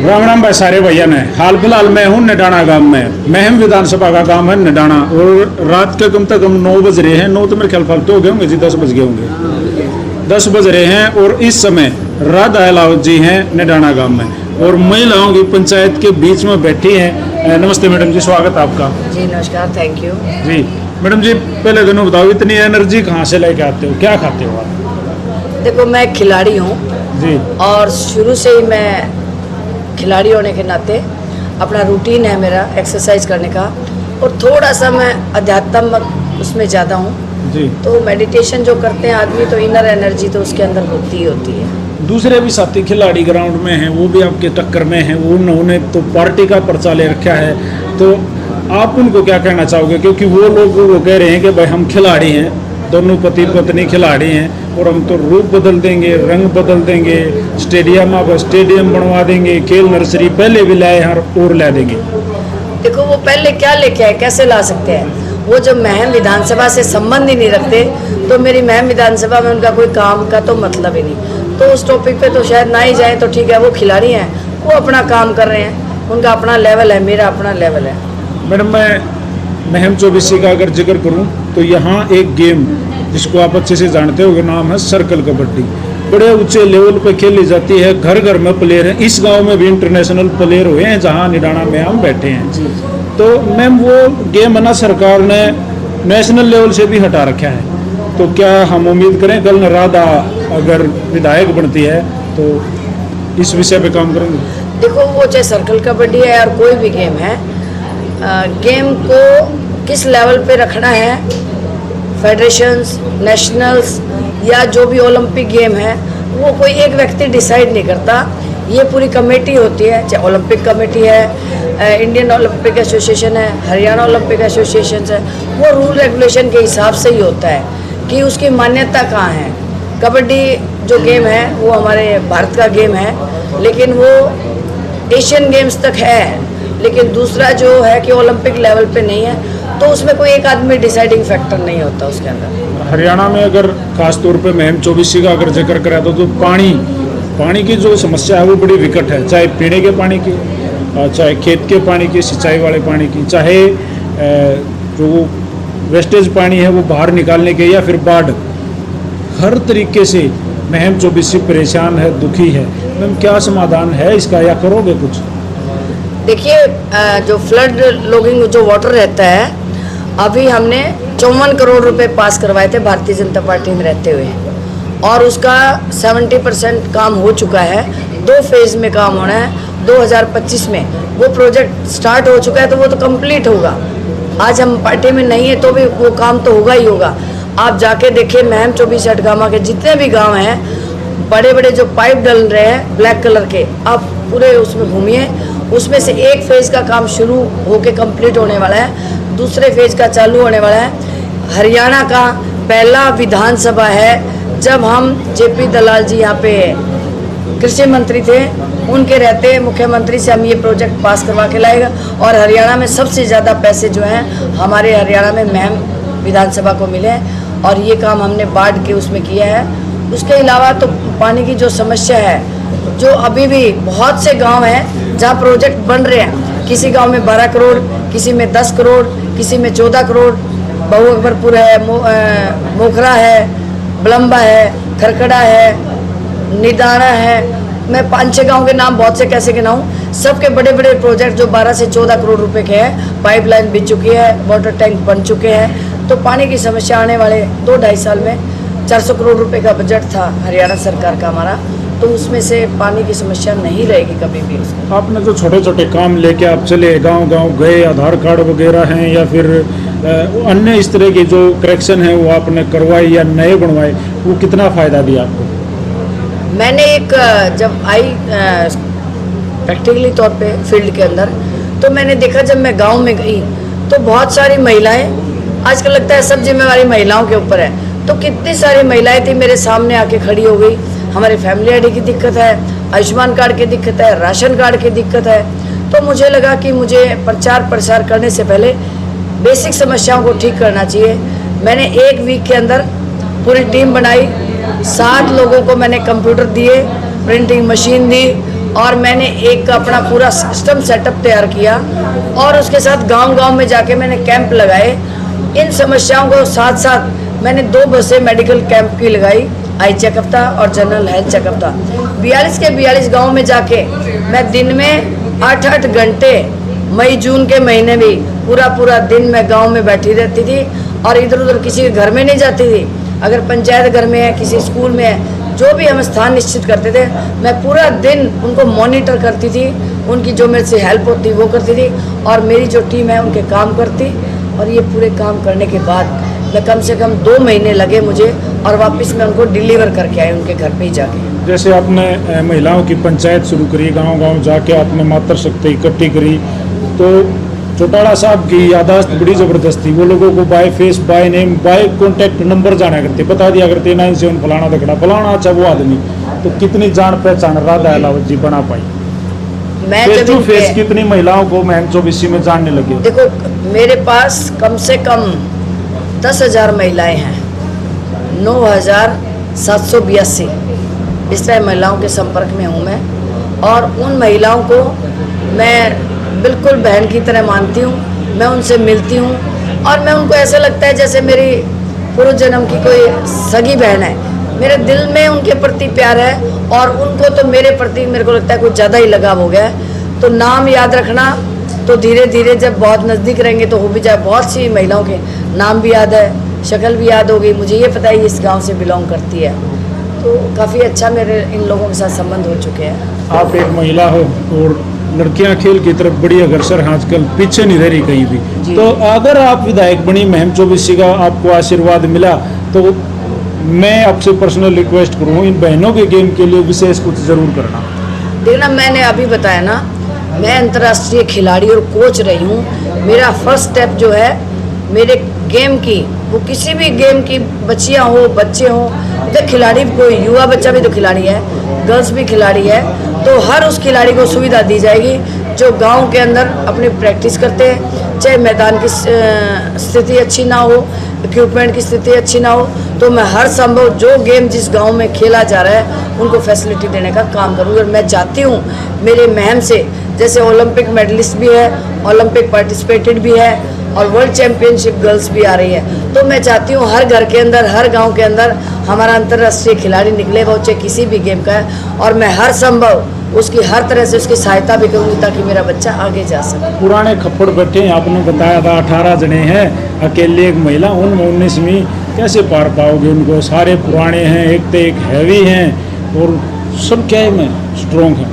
राम राम भाई सारे भैया ने। हाल फिलहाल मैं हूँ निडाना गांव में। महम विधानसभा का गांव है निडाना। और रात के कम से कम 9 बज रहे हैं। 9 तो मेरे ख्याल फालतू हो गए होंगे जी, 10 बज गए होंगे। 10 बज रहे हैं और इस समय राधा अहलावत जी हैं निडाना गांव में और महिलाओं की पंचायत के बीच में बैठी हैं। नमस्ते मैडम जी, स्वागत है आपका। जी नमस्कार, थैंक यू जी मैडम जी, पहले दिनों बताओ, इतनी एनर्जी कहाँ से लेके आते हो, क्या खाते हो आप? देखो, मैं खिलाड़ी हूँ जी। और शुरू से ही मैं खिलाड़ी होने के नाते अपना रूटीन है मेरा एक्सरसाइज करने का, और थोड़ा सा मैं अध्यात्म उसमें ज़्यादा हूँ जी। तो मेडिटेशन जो करते हैं आदमी, तो इनर एनर्जी तो उसके अंदर होती ही होती है। दूसरे भी साथी खिलाड़ी ग्राउंड में हैं, वो भी आपके टक्कर में हैं, उन्होंने तो पार्टी का पर्चा ले रखा है, तो आप उनको क्या कहना चाहोगे? क्योंकि वो लोग वो कह रहे हैं कि भाई हम खिलाड़ी हैं, दोनों पति पत्नी खिलाड़ी हैं और हम तो रूप बदल देंगे, रंग बदल देंगे, स्टेडियम बनवा देंगे, खेल नर्सरी पहले भी लाए हैं और ला देंगे। देखो, वो पहले क्या लेके आए, कैसे ला सकते हैं? वो जब महम विधानसभा से संबंध ही नहीं रखते तो मेरी महम विधानसभा में उनका कोई काम का तो मतलब ही नहीं। तो उस टॉपिक पे तो शायद ना ही जाए तो ठीक है। वो खिलाड़ी हैं, वो अपना काम कर रहे हैं, उनका अपना लेवल है, मेरा अपना लेवल है। मैडम, मैं महम 24 का अगर जिक्र करूं तो यहाँ एक गेम जिसको आप अच्छे से जानते हो, नाम है सर्कल कबड्डी। बड़े ऊंचे लेवल पे खेली जाती है, घर घर में प्लेयर हैं। इस गांव में भी इंटरनेशनल प्लेयर हुए हैं जहां निडाना में हम बैठे हैं। तो मैम, वो गेम है ना, सरकार ने नेशनल लेवल से भी हटा रखा है, तो क्या हम उम्मीद करें कल राधा अगर विधायक बनती है तो इस विषय पे काम करेंगे? देखो, वो चाहे सर्कल कबड्डी है और कोई भी गेम है, गेम को किस लेवल पे रखना है, फेडरेशंस, नेशनल्स या जो भी ओलंपिक गेम है, वो कोई एक व्यक्ति डिसाइड नहीं करता। ये पूरी कमेटी होती है, चाहे ओलंपिक कमेटी है, इंडियन ओलंपिक एसोसिएशन है, हरियाणा ओलंपिक एसोसिएशन है, वो रूल रेगुलेशन के हिसाब से ही होता है कि उसकी मान्यता कहाँ है। कबड्डी जो गेम है वो हमारे भारत का गेम है, लेकिन वो एशियन गेम्स तक है, लेकिन दूसरा जो है कि ओलंपिक लेवल पे नहीं है, तो उसमें कोई एक आदमी डिसाइडिंग फैक्टर नहीं होता उसके अंदर। हरियाणा में अगर खास तौर पे महम 24 का अगर जिक्र करा तो पानी की जो समस्या है वो बड़ी विकट है, चाहे पीने के पानी की, चाहे खेत के पानी की, सिंचाई वाले पानी की, चाहे जो वेस्टेज पानी है वो बाहर निकालने के, या फिर बाढ़, हर तरीके से महम 24 परेशान है, दुखी है। मैम, क्या समाधान है इसका, या करोगे कुछ? देखिए, जो फ्लड लॉगिंग जो वाटर रहता है, अभी हमने 54 करोड़ रुपए पास करवाए थे भारतीय जनता पार्टी में रहते हुए, और उसका 70% काम हो चुका है। 2 फेज में काम होना है। 2025 में वो प्रोजेक्ट स्टार्ट हो चुका है, तो वो तो कंप्लीट होगा। आज हम पार्टी में नहीं है तो भी वो काम तो होगा ही होगा। आप जाके देखिए, महम 24 अटगामा के जितने भी गांव हैं, बड़े बड़े जो पाइप डल रहे हैं ब्लैक कलर के, आप पूरे उसमें घूमिए, उसमें से एक फेज का काम शुरू होके कंप्लीट होने वाला है, दूसरे फेज का चालू होने वाला है। हरियाणा का पहला विधानसभा है जब हम जेपी दलाल जी यहाँ पे कृषि मंत्री थे, उनके रहते मुख्यमंत्री से हम ये प्रोजेक्ट पास करवा के लाएगा। और हरियाणा में सबसे ज़्यादा पैसे जो हैं हमारे हरियाणा में महम विधानसभा को मिले हैं, और ये काम हमने बाढ़ के उसमें किया है। उसके अलावा तो पानी की जो समस्या है, जो अभी भी बहुत से गांव हैं जहां प्रोजेक्ट बन रहे हैं, किसी गांव में 12 करोड़, किसी में 10 करोड़, किसी में 14 करोड़, बहु अकबरपुर है, मोखरा है, बलम्बा है, खरकड़ा है, निडाना है। मैं 5-6 गाँव के नाम बहुत से कैसे गिनाऊं। सबके बड़े बड़े प्रोजेक्ट जो 12 से 14 करोड़ रुपए के हैं, पाइपलाइन बिछ चुकी है, वाटर टैंक बन चुके हैं। तो पानी की समस्या आने वाले 2-2.5 साल में 400 करोड़ रुपए का बजट था हरियाणा सरकार का हमारा, तो उसमें से पानी की समस्या नहीं रहेगी कभी भी उसमें। आपने जो छोटे छोटे काम लेके आप चले, गांव गए, आधार कार्ड वगैरह हैं या फिर अन्य इस तरह के जो करेक्शन है वो आपने करवाए या नए बनवाए, वो कितना फ़ायदा दिया आपको? मैंने एक जब आई प्रैक्टिकली तौर पे फील्ड के अंदर, तो मैंने देखा, जब मैं गांव में गई तो बहुत सारी महिलाएं, आजकल लगता है सब जिम्मेवारी महिलाओं के ऊपर है, तो कितनी सारी महिलाएं थी मेरे सामने आके खड़ी हो गई। हमारे फैमिली आईडी की दिक्कत है, आयुष्मान कार्ड की दिक्कत है, राशन कार्ड की दिक्कत है। तो मुझे लगा कि मुझे प्रचार प्रसार करने से पहले बेसिक समस्याओं को ठीक करना चाहिए। मैंने 1 वीक के अंदर पूरी टीम बनाई, 60 लोगों को मैंने कंप्यूटर दिए, प्रिंटिंग मशीन दी, और मैंने एक अपना पूरा सिस्टम सेटअप तैयार किया और उसके साथ गांव-गांव में जाके मैंने कैंप लगाए। इन समस्याओं को साथ साथ मैंने 2 बसें मेडिकल कैंप की लगाई, आई चेकअप था और जनरल हेल्थ चेकअप था। 42 के 42 गाँव में जाके मैं दिन में 8-8 घंटे, मई जून के महीने भी पूरा दिन मैं गांव में बैठी रहती थी और इधर उधर किसी के घर में नहीं जाती थी। अगर पंचायत घर में है, किसी स्कूल में है, जो भी हम स्थान निश्चित करते थे, मैं पूरा दिन उनको मॉनिटर करती थी, उनकी जो मेरे से हेल्प होती वो करती थी और मेरी जो टीम है उनके काम करती। और ये पूरे काम करने के बाद मैं कम से कम 2 महीने लगे मुझे और वापस मैं उनको डिलीवर करके आई उनके घर पे ही जाके। जैसे आपने महिलाओं की पंचायत शुरू करी, गांव-गांव जाके आपने मातृशक्ति इकट्ठी करी, तो चौटाला साहब की यादाश्त बड़ी ज़बरदस्त थी। वो लोगों को by face, by name, by contact number जाना करते, बता दिया करते 97 फलाना तकड़ा फलाना, अच्छा वो आदमी। तो कितनी जान पहचान राधा अलावत जी बना पाई? मैं फेस टू जब फेस कितनी महिलाओं को महम चौबीसी में जानने लगे? देखो, मेरे पास कम से कम 10,000 महिलाएं हैं, 9,782 इस तरह महिलाओं के संपर्क में हूँ मैं। और उन महिलाओं को मैं बिल्कुल बहन की तरह मानती हूँ, मैं उनसे मिलती हूँ और मैं उनको ऐसा लगता है जैसे मेरी पूर्व जन्म की कोई सगी बहन है। मेरे दिल में उनके प्रति प्यार है और उनको तो मेरे प्रति मेरे को लगता है कुछ ज़्यादा ही लगाव हो गया है। तो नाम याद रखना तो धीरे धीरे जब बहुत नज़दीक रहेंगे तो हो भी जाए। बहुत सी महिलाओं के नाम भी याद है, शक्ल भी याद होगी, मुझे ये पता है इस गांव से बिलोंग करती है। तो काफ़ी अच्छा मेरे इन लोगों के साथ संबंध हो चुके हैं। आप एक महिला हो और लड़कियां खेल की तरफ बड़ी अग्रसर हैं, आजकल पीछे नहीं रह रही कहीं भी। तो अगर आप विधायक बनी, महम चौबीसी का आपको आशीर्वाद मिला, तो मैं आपसे पर्सनल रिक्वेस्ट करूँ इन बहनों के गेम के लिए विशेष कुछ ज़रूर करना। देखना, मैंने अभी बताया ना, मैं अंतर्राष्ट्रीय खिलाड़ी और कोच रही हूँ। मेरा फर्स्ट स्टेप जो है मेरे गेम की, वो किसी भी गेम की, बच्चियाँ हो बच्चे हों, तो खिलाड़ी कोई युवा बच्चा भी तो खिलाड़ी है, गर्ल्स भी खिलाड़ी है, तो हर उस खिलाड़ी को सुविधा दी जाएगी जो गांव के अंदर अपनी प्रैक्टिस करते हैं। चाहे मैदान की स्थिति अच्छी ना हो, इक्विपमेंट की स्थिति अच्छी ना हो, तो मैं हर संभव जो गेम जिस गांव में खेला जा रहा है उनको फैसिलिटी देने का काम करूँगी। और मैं चाहती हूँ मेरे महम से, जैसे ओलंपिक मेडलिस्ट भी है, ओलंपिक पार्टिसिपेटेड भी है और वर्ल्ड चैम्पियनशिप गर्ल्स भी आ रही है, तो मैं चाहती हूँ हर घर के अंदर, हर गांव के अंदर हमारा अंतर्राष्ट्रीय खिलाड़ी निकले, वो चाहे किसी भी गेम का है। और मैं हर संभव उसकी हर तरह से उसकी सहायता भी करूँगी ताकि मेरा बच्चा आगे जा सके। पुराने खप्पड़ बैठे हैं, आपने बताया था 18 जने हैं, अकेले एक महिला, उन 19वीं कैसे पार पाओगे उनको? सारे पुराने हैं, एक तो एक हैवी हैं और सब क्या में स्ट्रॉन्ग हैं।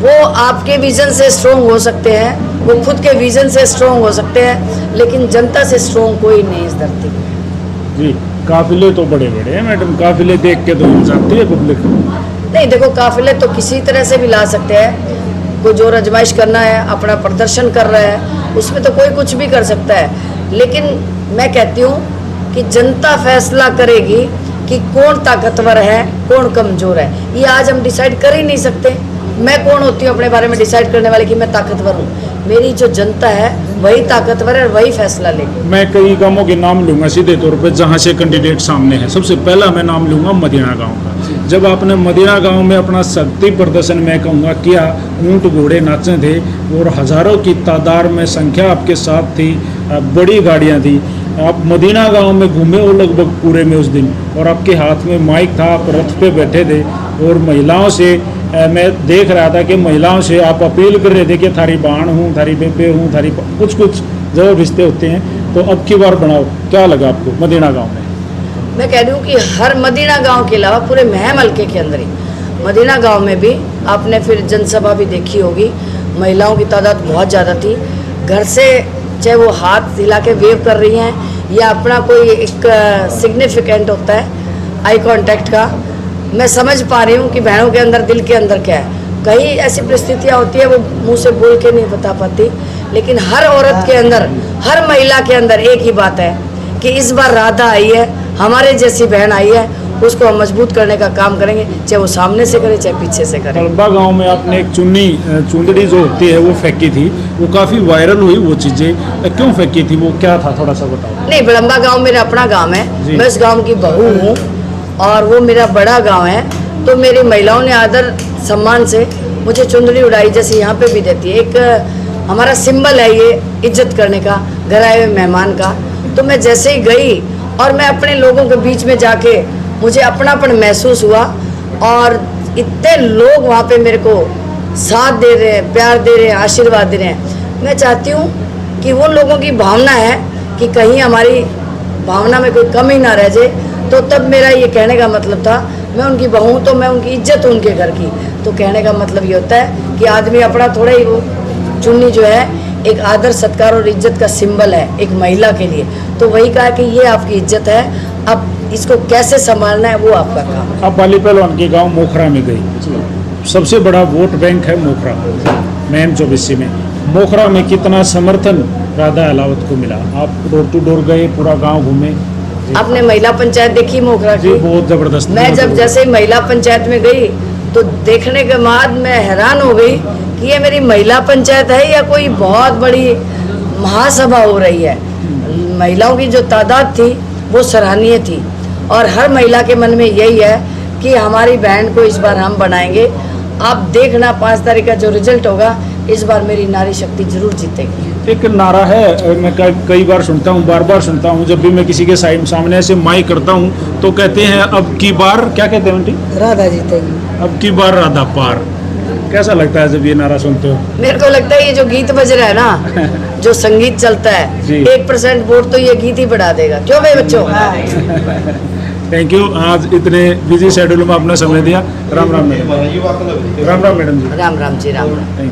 वो आपके विजन से स्ट्रॉन्ग हो सकते हैं, वो खुद के विजन से स्ट्रॉन्ग हो सकते हैं, लेकिन जनता से स्ट्रॉन्ग कोई नहीं इस धरती पे। जी, काफिले तो बड़े बड़े हैं मैडम, काफिले देख के तो हिल जाती है पब्लिक। नहीं, देखो, काफिले तो किसी तरह से भी ला सकते हैं। कोई जोर आजमाइश करना है, अपना प्रदर्शन कर रहा है, उसमें तो कोई कुछ भी कर सकता है। लेकिन मैं कहती हूँ कि जनता फैसला करेगी कि कौन ताकतवर है, कौन कमज़ोर है। ये आज हम डिसाइड कर ही नहीं सकते। मैं कौन होती हूँ अपने बारे में डिसाइड करने वाले कि मैं ताकतवर हूँ? मेरी जो जनता है वही ताकतवर है और वही फैसला लेगी। मैं कई गांवों के नाम लूँगा सीधे तौर पे जहाँ से कैंडिडेट सामने है। सबसे पहला मैं नाम लूँगा मदीना गांव का। जब आपने मदीना गांव में अपना शक्ति प्रदर्शन मैं कहूँगा किया, ऊँट घोड़े नाचे थे और हज़ारों की तादाद में संख्या आपके साथ थी, बड़ी गाड़ियाँ थी, आप मदीना गांव में घूमे हो लगभग पूरे में उस दिन, और आपके हाथ में माइक था, आप रथ पे बैठे थे और महिलाओं से मैं देख रहा था कि महिलाओं से आप अपील कर रहे थे कि थारी बाण हूँ, थारी बेबे हूँ, थारी कुछ जब रिश्ते होते हैं। तो अब की बार बनाओ, क्या लगा आपको मदीना गांव में? मैं कह रही हूँ कि हर मदीना गांव के अलावा पूरे महम हल्के के अंदर ही मदीना गांव में भी आपने फिर जनसभा भी देखी होगी, महिलाओं की तादाद बहुत ज़्यादा थी। घर से चाहे वो हाथ हिला के वेव कर रही हैं या अपना कोई एक सिग्निफिकेंट होता है आई कांटेक्ट का, मैं समझ पा रही हूँ कि बहनों के अंदर, दिल के अंदर क्या है। कई ऐसी परिस्थितियाँ होती है वो मुंह से बोल के नहीं बता पाती, लेकिन हर औरत के अंदर, हर महिला के अंदर एक ही बात है कि इस बार राधा आई है, हमारे जैसी बहन आई है, उसको हम मजबूत करने का काम करेंगे, चाहे वो सामने से करे चाहे पीछे से करे। बड़म्बा गांव में आपने एक चुंदड़ी जो होती है वो फेंकी थी, वो काफ़ी वायरल हुई वो चीज़ें, क्यों फेंकी थी, वो क्या था, थोड़ा सा बताओ। नहीं, बड़म्बा गांव मेरा अपना गांव है, मैं उस गांव की बहू हूँ और वो मेरा बड़ा गांव है, तो मेरी महिलाओं ने आदर सम्मान से मुझे चुंदड़ी उड़ाई, जैसे यहाँ पे भी देती है। एक हमारा सिंबल है ये इज्जत करने का, घर आए हुए मेहमान का। तो मैं जैसे ही गई और मैं अपने लोगों के बीच में जाके मुझे अपनापन महसूस हुआ, और इतने लोग वहाँ पे मेरे को साथ दे रहे हैं, प्यार दे रहे हैं, आशीर्वाद दे रहे हैं। मैं चाहती हूँ कि वो लोगों की भावना है कि कहीं हमारी भावना में कोई कमी ना रह जाए। तो तब मेरा ये कहने का मतलब था, मैं उनकी बहू हूँ तो मैं उनकी इज्जत हूँ उनके घर की। तो कहने का मतलब ये होता है कि आदमी अपना थोड़ा ही, वो चुन्नी जो है एक आदर सत्कार और इज्जत का सिंबल है एक महिला के लिए। तो वही कहा कि ये आपकी इज्जत है, अब इसको कैसे संभालना है वो आपका काम है। अब बाली पहलवान के गांव मोखरा में गई, सबसे बड़ा वोट बैंक है मोखरा महम चौबीसी में। मोखरा में कितना समर्थन राधा अलावत को मिला? आप डोर टू डोर गए, पूरा गांव घूमे? आपने महिला पंचायत देखी मोखरा जी की? बहुत जबरदस्त। मैं जब जैसे ही महिला पंचायत में गई तो देखने के बाद मैं हैरान हो गई कि ये मेरी महिला पंचायत है या कोई बहुत बड़ी महासभा हो रही है। महिलाओं की जो तादाद थी वो सराहनीय थी, और हर महिला के मन में यही है कि हमारी बहन को इस बार हम बनाएंगे। आप देखना 5 तारीख का जो रिजल्ट होगा, इस बार मेरी नारी शक्ति जरूर जीतेगी। एक नारा है, मैं कई बार सुनता हूँ, बार बार सुनता हूँ, जब भी मैं किसी के सामने ऐसे माइक करता हूँ तो कहते हैं अब की बार, क्या कहते हैं आंटी? राधा जीतेगी। अब की बार राधा पार। कैसा लगता है जब ये नारा सुनते हो? मेरे को लगता है ये जो गीत बज रहा है ना, जो संगीत चलता है, जी। 1% वोट तो ये गीत ही बढ़ा देगा। क्यों भाई बच्चों? थैंक यू, आज इतने बिजी शेड्यूल में आपने समय दिया। राम राम मैडम। राम राम मैडम जी। राम राम जी, राम राम।